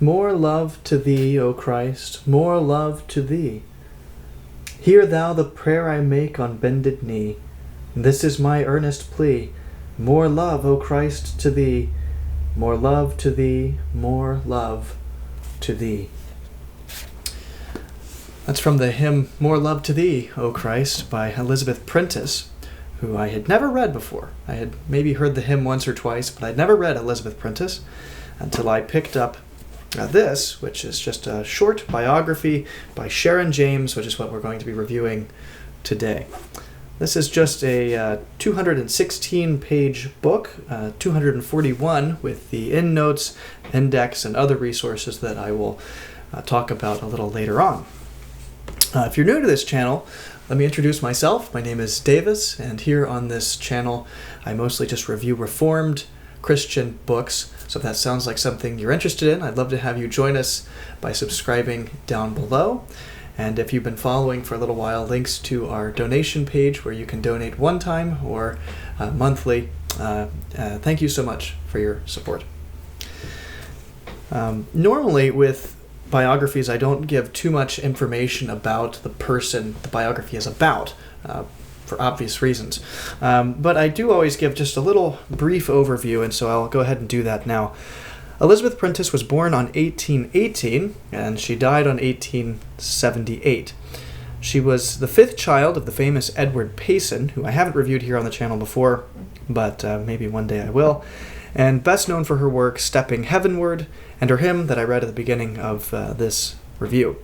More love to thee, O Christ, more love to thee. Hear thou the prayer I make on bended knee. This is my earnest plea. More love, O Christ, to thee. More love to thee, more love to thee. That's from the hymn More Love to Thee, O Christ, by Elizabeth Prentiss, who I had never read before. I had maybe heard the hymn once or twice, but I'd never read Elizabeth Prentiss until I picked up this, which is just a short biography by Sharon James, which is what we're going to be reviewing today. This is just a 216-page book, 241 with the endnotes, index, and other resources that I will talk about a little later on. If you're new to this channel, let me introduce myself. My name is Davis, and here on this channel I mostly just review Reformed Christian books. So if that sounds like something you're interested in, I'd love to have you join us by subscribing down below. And if you've been following for a little while, links to our donation page where you can donate one time or monthly. Thank you so much for your support. Normally with biographies, I don't give too much information about the person the biography is about, for obvious reasons. But I do always give just a little brief overview, and so I'll go ahead and do that now. Elizabeth Prentiss was born on 1818, and she died on 1878. She was the fifth child of the famous Edward Payson, who I haven't reviewed here on the channel before, but maybe one day I will, and best known for her work Stepping Heavenward, and her hymn that I read at the beginning of this review.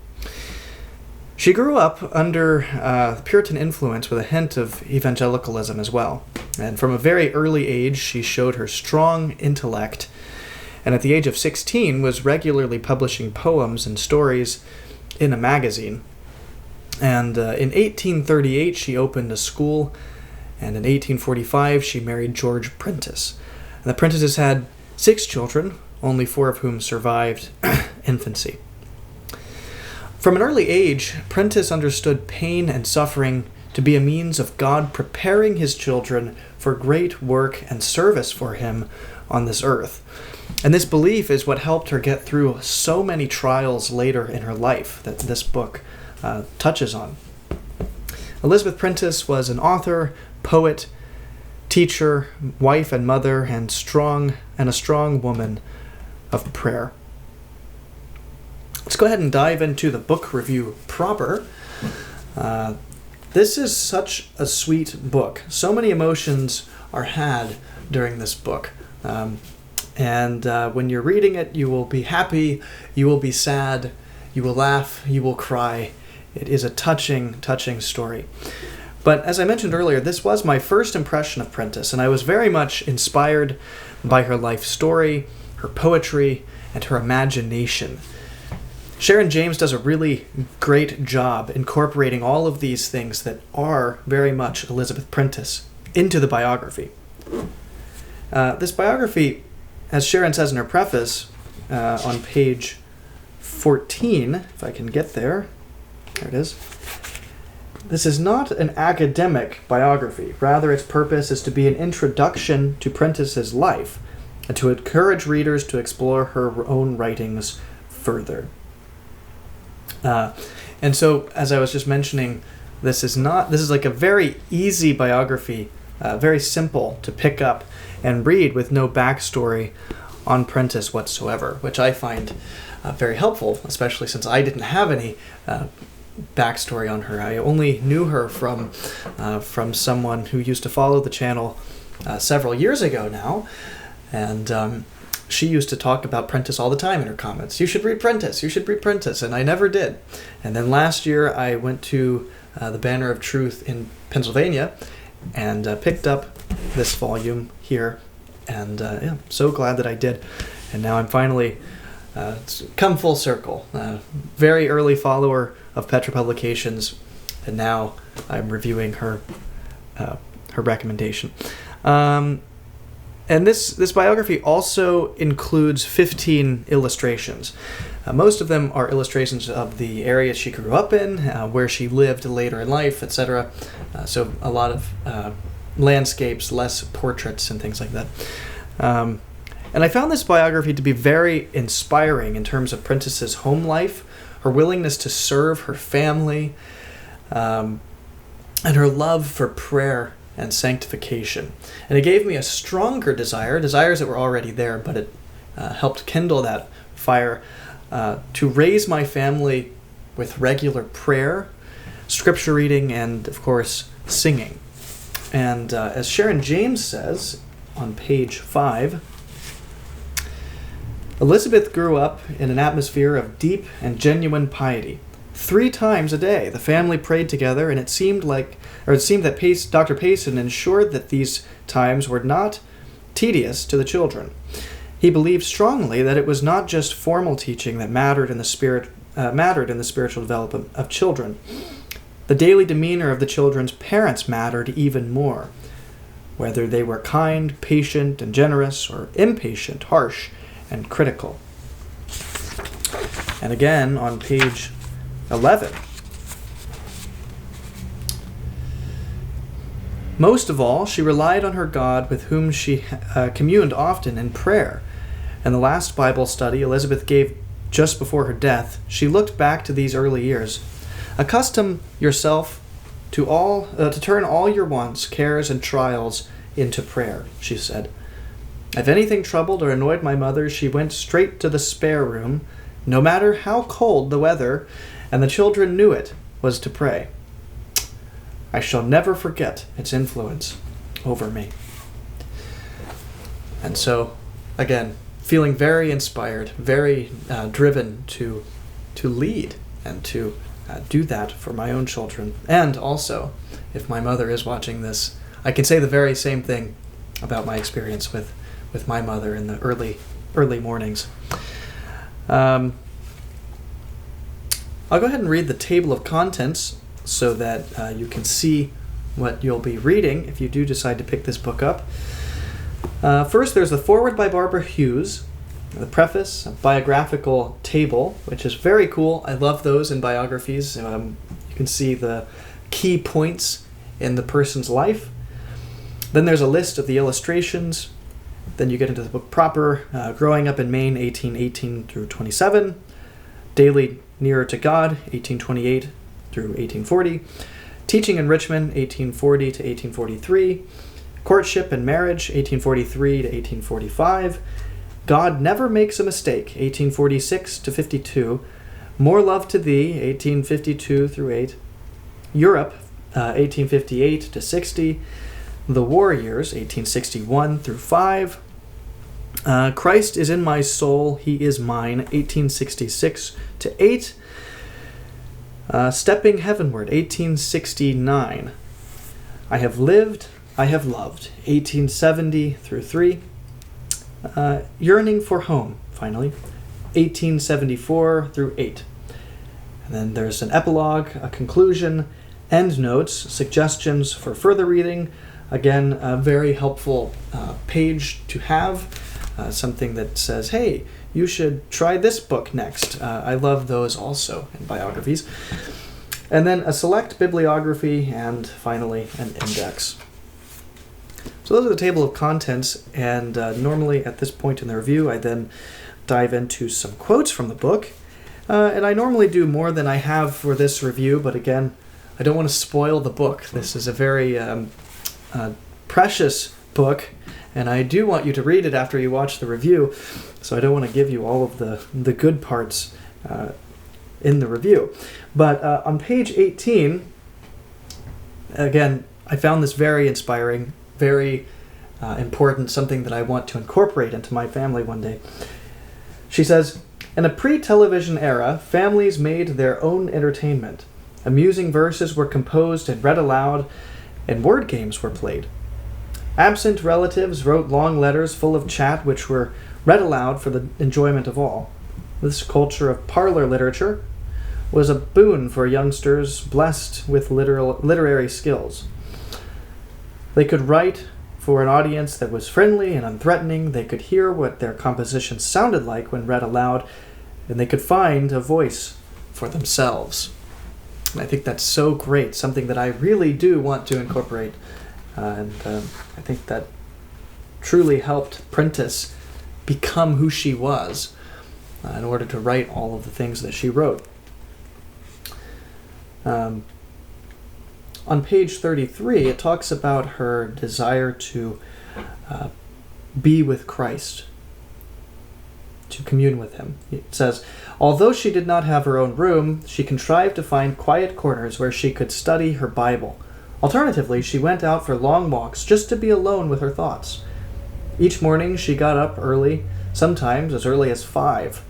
She grew up under Puritan influence with a hint of evangelicalism as well. And from a very early age, she showed her strong intellect, and at the age of 16 was regularly publishing poems and stories in a magazine. And in 1838, she opened a school, and in 1845, she married George Prentiss. And the Prentisses had 6 children, only 4 of whom survived infancy. From an early age, Prentiss understood pain and suffering to be a means of God preparing his children for great work and service for him on this earth. And this belief is what helped her get through so many trials later in her life that this book touches on. Elizabeth Prentiss was an author, poet, teacher, wife and mother, and a strong woman of prayer. Let's go ahead and dive into the book review proper. This is such a sweet book. So many emotions are had during this book. And when you're reading it, you will be happy, you will be sad, you will laugh, you will cry. It is a touching, touching story. But as I mentioned earlier, this was my first impression of Prentiss, and I was very much inspired by her life story, her poetry, and her imagination. Sharon James does a really great job incorporating all of these things that are very much Elizabeth Prentiss into the biography. This biography, as Sharon says in her preface, on page 14, if I can get there, there it is. This is not an academic biography. Rather, its purpose is to be an introduction to Prentiss's life and to encourage readers to explore her own writings further. And so, as I was just mentioning, this is like a very easy biography, very simple to pick up and read with no backstory on Prentiss whatsoever, which I find very helpful, especially since I didn't have any backstory on her. I only knew her from someone who used to follow the channel several years ago now, and she used to talk about Prentiss all the time in her comments. You should read Prentiss, you should read Prentiss, and I never did. And then last year I went to the Banner of Truth in Pennsylvania and picked up this volume here, and yeah, so glad that I did. And now I'm finally come full circle. Very early follower of Petra Publications, and now I'm reviewing her recommendation. And this biography also includes 15 illustrations. Most of them are illustrations of the area she grew up in, where she lived later in life, etc. So a lot of landscapes, less portraits and things like that. And I found this biography to be very inspiring in terms of Prentiss's home life, her willingness to serve her family, and her love for prayer and sanctification. And it gave me a stronger desires that were already there, but it helped kindle that fire to raise my family with regular prayer, scripture reading, and, of course, singing. And as Sharon James says on page 5, Elizabeth grew up in an atmosphere of deep and genuine piety. 3 times a day, the family prayed together, and it seemed that Dr. Payson ensured that these times were not tedious to the children. He believed strongly that it was not just formal teaching that mattered in the spiritual development of children. The daily demeanor of the children's parents mattered even more, whether they were kind, patient, and generous, or impatient, harsh, and critical. And again, on page 11. Most of all, she relied on her God, with whom she communed often in prayer. In the last Bible study Elizabeth gave just before her death, she looked back to these early years. Accustom yourself to turn all your wants, cares, and trials into prayer, she said. If anything troubled or annoyed my mother, she went straight to the spare room, no matter how cold the weather, and the children knew it was to pray. I shall never forget its influence over me. And so, again, feeling very inspired, very driven to lead and to do that for my own children. And also, if my mother is watching this, I can say the very same thing about my experience with my mother in the early mornings. I'll go ahead and read the table of contents so that you can see what you'll be reading if you do decide to pick this book up. First, there's the foreword by Barbara Hughes, the preface, a biographical table, which is very cool. I love those in biographies. You can see the key points in the person's life. Then there's a list of the illustrations. Then you get into the book proper, Growing Up in Maine, 1818 through 27, Daily Nearer to God, 1828 through 1840, Teaching in Richmond, 1840 to 1843, Courtship and Marriage, 1843 to 1845, God Never Makes a Mistake, 1846 to 52, More Love to Thee, 1852 through 8, Europe, 1858 to 60, The War Years, 1861 through 5, Christ is in My Soul, He is Mine, 1866 to 8, Stepping Heavenward, 1869, I Have Lived, I Have Loved, 1870 through 3, Yearning for Home, finally, 1874 through 8. And then there's an epilogue, a conclusion, endnotes, suggestions for further reading. Again, a very helpful page to have, something that says, hey, you should try this book next. I love those also in biographies. And then a select bibliography, and finally an index. So those are the table of contents, and normally at this point in the review, I then dive into some quotes from the book. And I normally do more than I have for this review, but again, I don't want to spoil the book. This is a very precious book, and I do want you to read it after you watch the review, so I don't want to give you all of the good parts in the review. But on page 18, again, I found this very inspiring, very important, something that I want to incorporate into my family one day. She says, in a pre-television era, families made their own entertainment. Amusing verses were composed and read aloud, and word games were played. Absent relatives wrote long letters full of chat which were read aloud for the enjoyment of all. This culture of parlor literature was a boon for youngsters blessed with literary skills. They could write for an audience that was friendly and unthreatening. They could hear what their compositions sounded like when read aloud, and they could find a voice for themselves. And I think that's so great, something that I really do want to incorporate. And I think that truly helped Prentiss become who she was in order to write all of the things that she wrote. On page 33, it talks about her desire to be with Christ, to commune with him. It says, although she did not have her own room, she contrived to find quiet corners where she could study her Bible. Alternatively, she went out for long walks just to be alone with her thoughts. Each morning she got up early, sometimes as early as 5,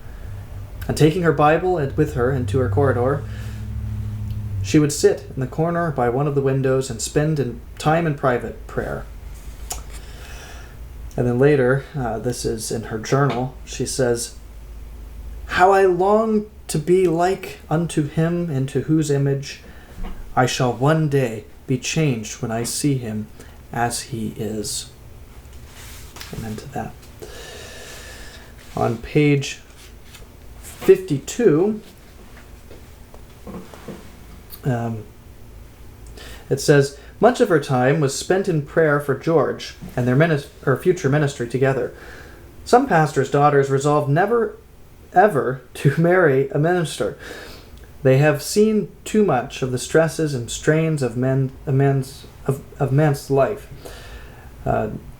and taking her Bible with her into her corridor, she would sit in the corner by one of the windows and spend time in private prayer. And then later, this is in her journal, she says, how I long to be like unto him into whose image I shall one day be changed when I see him as he is. Amen to that. On page 52, it says, much of her time was spent in prayer for George and their future ministry together. Some pastors' daughters resolved never, ever to marry a minister. They have seen too much of the stresses and strains of man's life.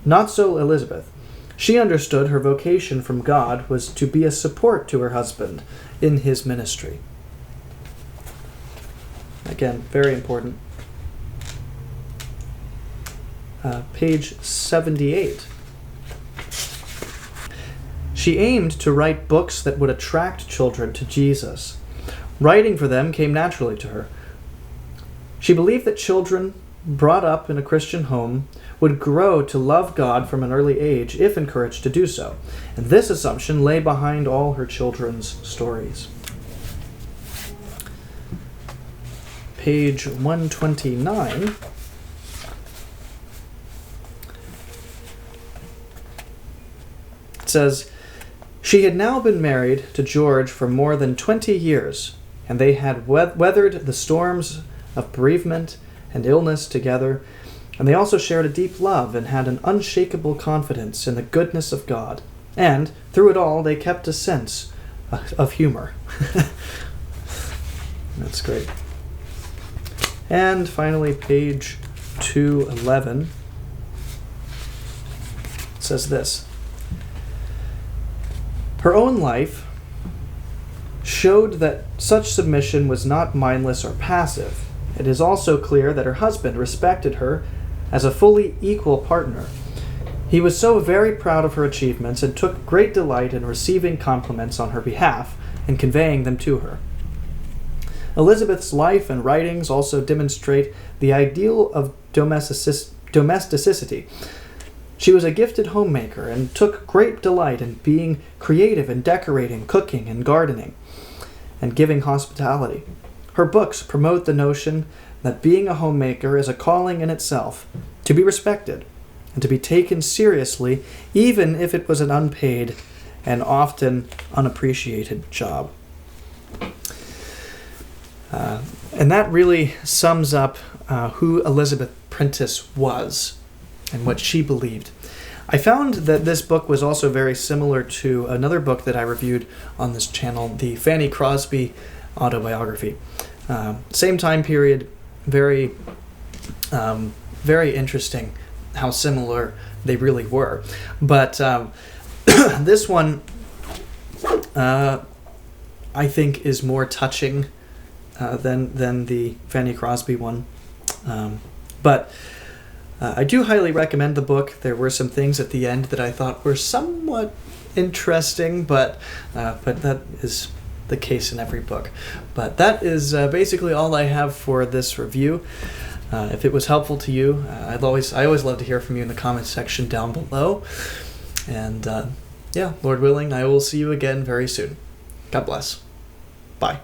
Not so Elizabeth. She understood her vocation from God was to be a support to her husband in his ministry. Again, very important. Page 78. She aimed to write books that would attract children to Jesus. Writing for them came naturally to her. She believed that children brought up in a Christian home would grow to love God from an early age if encouraged to do so. And this assumption lay behind all her children's stories. Page 129. It says, she had now been married to George for more than 20 years, and they had weathered the storms of bereavement and illness together, and they also shared a deep love and had an unshakable confidence in the goodness of God. And, through it all, they kept a sense of humor. That's great. And finally, page 211 says this. Her own life showed that such submission was not mindless or passive. It is also clear that her husband respected her as a fully equal partner. He was so very proud of her achievements and took great delight in receiving compliments on her behalf and conveying them to her. Elizabeth's life and writings also demonstrate the ideal of domesticity. She was a gifted homemaker and took great delight in being creative in decorating, cooking, and gardening, and giving hospitality. Her books promote the notion that being a homemaker is a calling in itself, to be respected, and to be taken seriously, even if it was an unpaid and often unappreciated job. And that really sums up who Elizabeth Prentiss was and what she believed. I found that this book was also very similar to another book that I reviewed on this channel, the Fanny Crosby autobiography. Same time period, very interesting how similar they really were. But this one, I think, is more touching than the Fanny Crosby one. But I do highly recommend the book. There were some things at the end that I thought were somewhat interesting, but that is the case in every book. But that is basically all I have for this review. If it was helpful to you, I always love to hear from you in the comments section down below. And Lord willing, I will see you again very soon. God bless. Bye.